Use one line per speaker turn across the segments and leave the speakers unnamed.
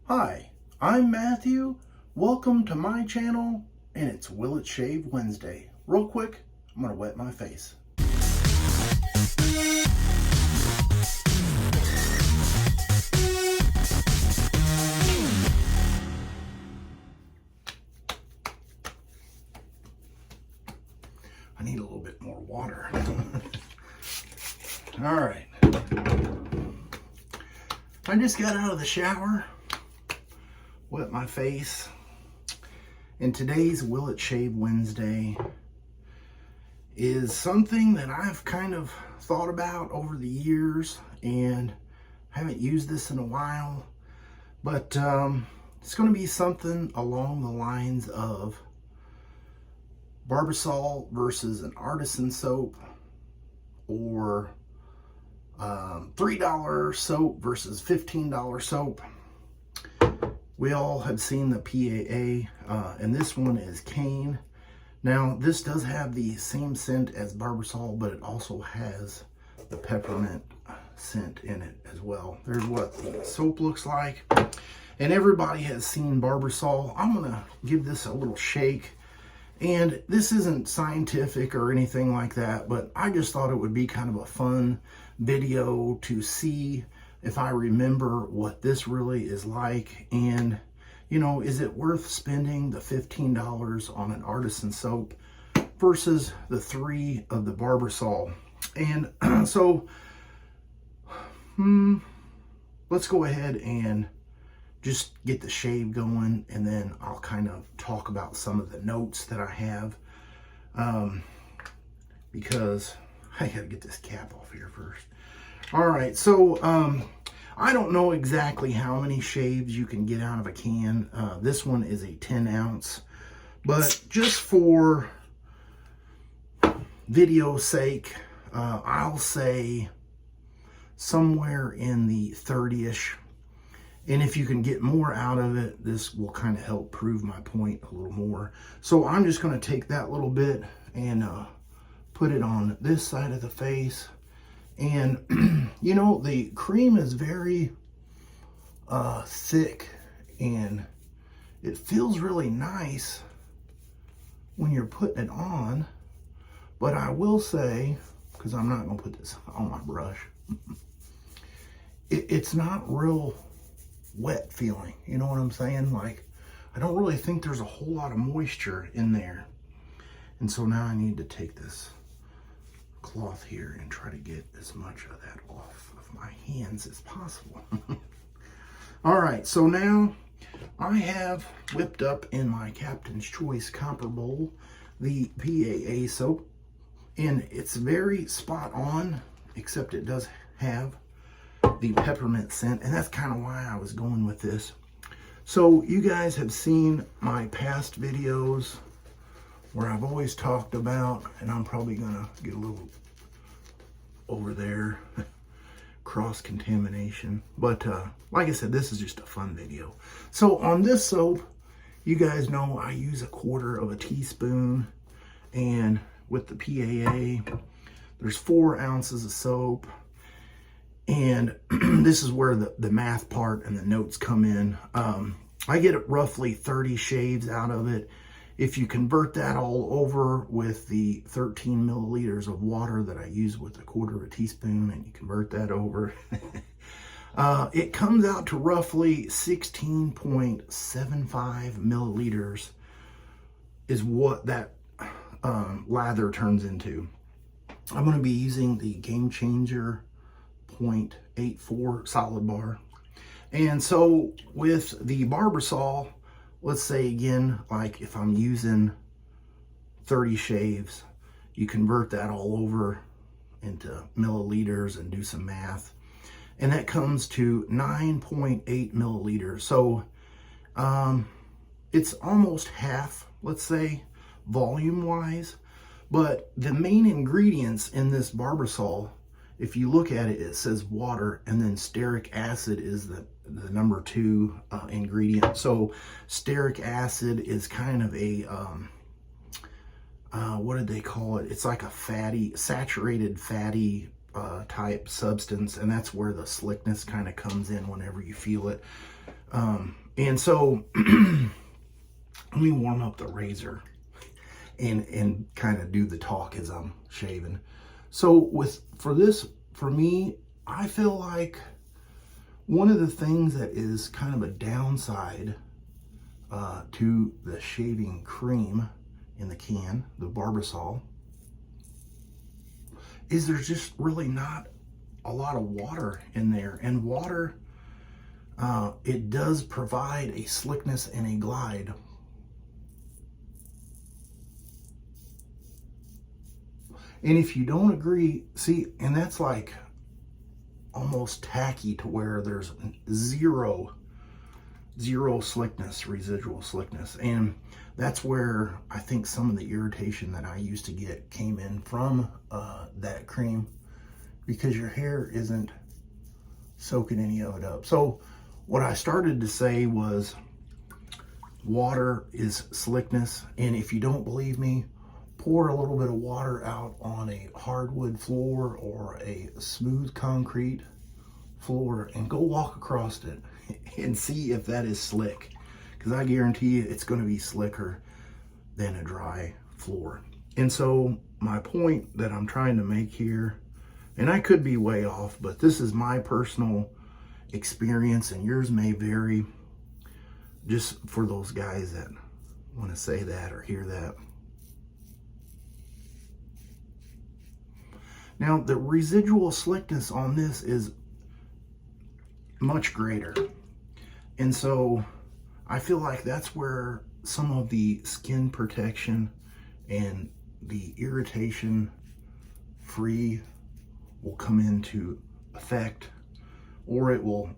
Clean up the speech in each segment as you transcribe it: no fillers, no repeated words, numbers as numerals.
Hi, I'm Matthew. Welcome to my channel, and it's Will It Shave Wednesday. Real quick, I'm gonna wet my face. I need a little bit more water. All right. I just got out of the shower, wet my face, and today's Will It Shave Wednesday is something that I've kind of thought about over the years and haven't used this in a while, but it's going to be something along the lines of Barbasol versus an Artisan soap, or $3 soap versus $15 soap. We all have seen the PAA, and this one is Cane. Now, this does have the same scent as Barbasol, but it also has the peppermint scent in it as well. There's what the soap looks like, and everybody has seen Barbasol. I'm gonna give this a little shake, and this isn't scientific or anything like that, but I just thought it would be kind of a fun video to see if I remember what this really is like, and you know, is it worth spending the $15 on an Artisan soap versus the $3 of the Barbasol? And so let's go ahead and just get the shave going, and then I'll kind of talk about some of the notes that I have, because I gotta get this cap off here first. All right, so I don't know exactly how many shaves you can get out of a can. This one is a 10 ounce, but just for video's sake, I'll say somewhere in the 30-ish. And if you can get more out of it, this will kind of help prove my point a little more. So I'm just going to take that little bit and put it on this side of the face. And, you know, the cream is very thick, and it feels really nice when you're putting it on. But I will say, because I'm not going to put this on my brush, it's not real wet feeling, you know what I'm saying? Like, I don't really think there's a whole lot of moisture in there. And so now I need to take this cloth here and try to get as much of that off of my hands as possible. All right, so now I have whipped up in my Captain's Choice copper bowl the PAA soap, and it's very spot on, except it does have the peppermint scent, and that's kind of why I was going with this. So you guys have seen my past videos where I've always talked about, and I'm probably gonna get a little over there, cross-contamination, but like I said, this is just a fun video. So on this soap, you guys know I use 1/4 teaspoon, and with the PAA, there's 4 ounces of soap. And this is where the math part and the notes come in. I get roughly 30 shaves out of it. If you convert that all over with the 13 milliliters of water that I use with 1/4 teaspoon, and you convert that over, it comes out to roughly 16.75 milliliters is what that lather turns into. I'm going to be using the GameChanger 0.84 solid bar. And so with the Barbasol, let's say again, like if I'm using 30 shaves, you convert that all over into milliliters and do some math, and that comes to 9.8 milliliters. So it's almost half, let's say, volume wise. But the main ingredients in this Barbasol, if you look at it, it says water, and then stearic acid is the number 2 ingredient. So stearic acid is kind of a, what did they call it? It's like a fatty, saturated fatty type substance, and that's where the slickness kind of comes in whenever you feel it. And so let me warm up the razor and kind of do the talk as I'm shaving. So for me, I feel like one of the things that is kind of a downside to the shaving cream in the can, the Barbasol, is there's just really not a lot of water in there. And water, it does provide a slickness and a glide. And if you don't agree, see, and that's like almost tacky to where there's zero slickness, residual slickness. And that's where I think some of the irritation that I used to get came in from that cream, because your hair isn't soaking any of it up. So what I started to say was water is slickness. And if you don't believe me, pour a little bit of water out on a hardwood floor or a smooth concrete floor and go walk across it and see if that is slick, because I guarantee you it's going to be slicker than a dry floor. And so my point that I'm trying to make here, and I could be way off, but this is my personal experience, and yours may vary, just for those guys that want to say that or hear that. Now, the residual slickness on this is much greater. And so I feel like that's where some of the skin protection and the irritation free will come into effect, or it will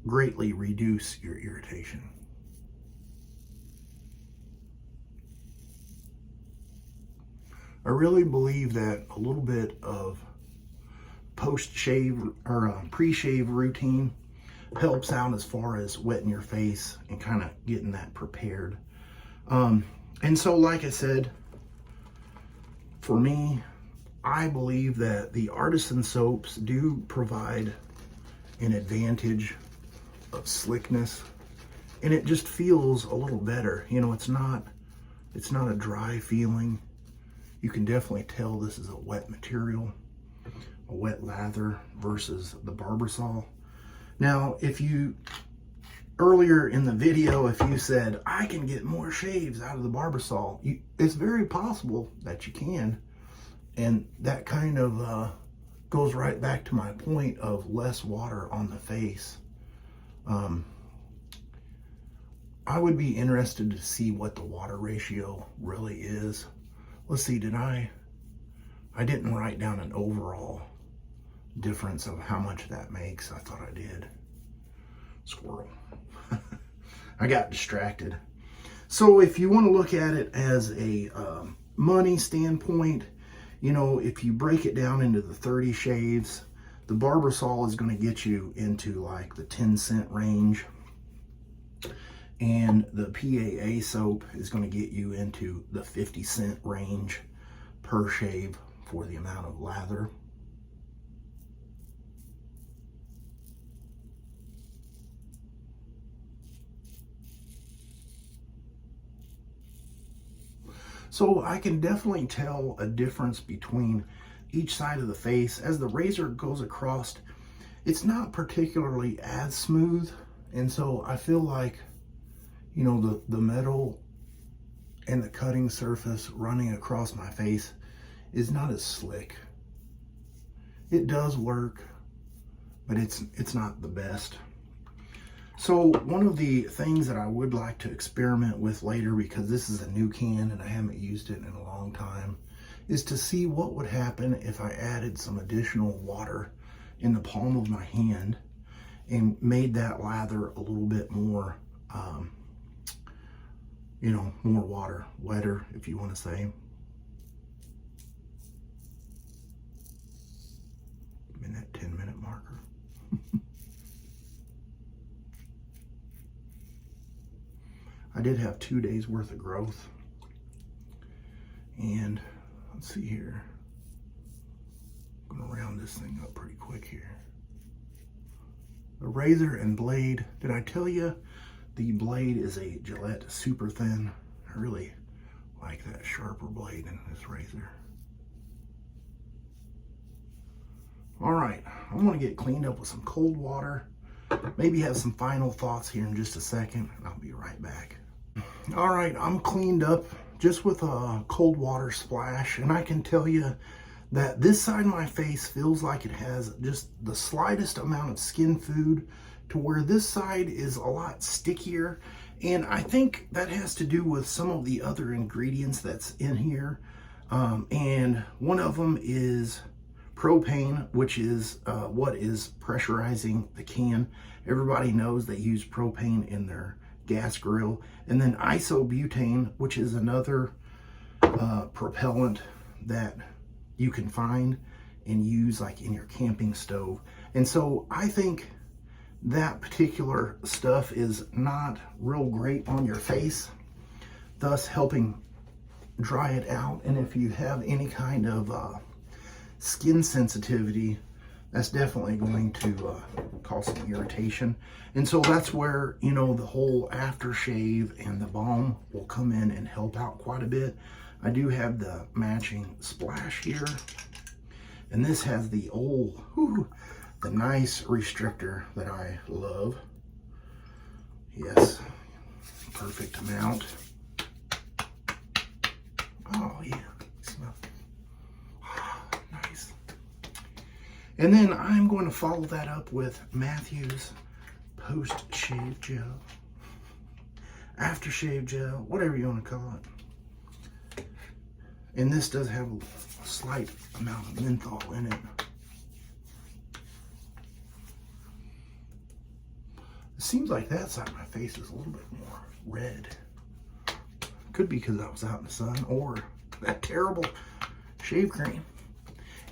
greatly reduce your irritation. I really believe that a little bit of post-shave or pre-shave routine helps out as far as wetting your face and kind of getting that prepared. And so, like I said, for me, I believe that the Artisan soaps do provide an advantage of slickness, and it just feels a little better. You know, it's not a dry feeling. You can definitely tell this is a wet material, a wet lather versus the Barbasol. Now, if you, earlier in the video, if you said, I can get more shaves out of the Barbasol, it's very possible that you can. And that kind of goes right back to my point of less water on the face. I would be interested to see what the water ratio really is. Let's see, I didn't write down an overall difference of how much that makes. I thought I did. Squirrel. I got distracted. So if you want to look at it as a money standpoint, you know, if you break it down into the 30 shaves, the Barbasol is going to get you into like the 10-cent range. And the PAA soap is going to get you into the 50-cent range per shave for the amount of lather. So I can definitely tell a difference between each side of the face. As the razor goes across, it's not particularly as smooth. And so I feel like, you know, the metal and the cutting surface running across my face is not as slick. It does work, but it's not the best. So one of the things that I would like to experiment with later, because this is a new can and I haven't used it in a long time, is to see what would happen if I added some additional water in the palm of my hand and made that lather a little bit more, you know, more water, wetter, if you want to say. I'm in that 10-minute marker. I did have 2 days worth of growth. And let's see here. I'm gonna round this thing up pretty quick here. The razor and blade. Did I tell you the blade is a Gillette super thin? I really like that sharper blade in this razor. All right, I'm gonna get cleaned up with some cold water. Maybe have some final thoughts here in just a second, and I'll be right back. All right, I'm cleaned up just with a cold water splash, and I can tell you that this side of my face feels like it has just the slightest amount of skin food, to where this side is a lot stickier. And I think that has to do with some of the other ingredients that's in here. And one of them is propane, which is what is pressurizing the can. Everybody knows they use propane in their gas grill. And then isobutane, which is another propellant that you can find and use like in your camping stove. And so I think that particular stuff is not real great on your face, thus helping dry it out. And if you have any kind of skin sensitivity, that's definitely going to cause some irritation. And so that's where, you know, the whole aftershave and the balm will come in and help out quite a bit. I do have the matching splash here, and this has the the nice restrictor that I love. Yes, perfect amount. Oh yeah, smell. Nice. And then I'm going to follow that up with Matthew's post-shave gel, aftershave gel, whatever you want to call it. And this does have a slight amount of menthol in it. It seems like that side of my face is a little bit more red. Could be because I was out in the sun, or that terrible shave cream.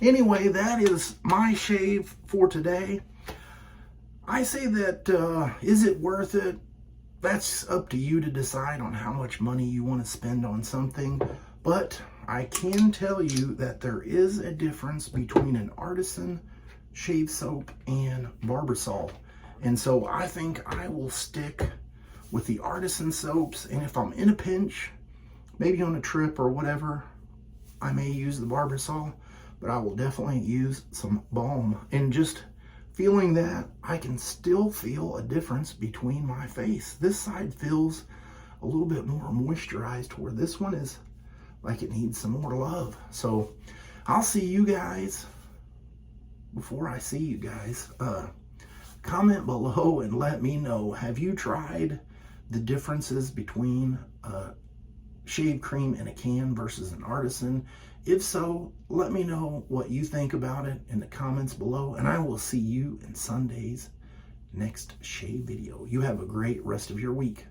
Anyway, that is my shave for today. I say that, is it worth it? That's up to you to decide on how much money you want to spend on something. But I can tell you that there is a difference between an Artisan shave soap and Barbasol. And so I think I will stick with the Artisan soaps. And if I'm in a pinch, maybe on a trip or whatever, I may use the Barbasol. But I will definitely use some balm. And just feeling that, I can still feel a difference between my face. This side feels a little bit more moisturized, where this one is like it needs some more love. So I'll see you guys. Before I see you guys, comment below and let me know, have you tried the differences between a shave cream in a can versus an Artisan? If so, let me know what you think about it in the comments below, and I will see you in Sunday's next shave video. You have a great rest of your week.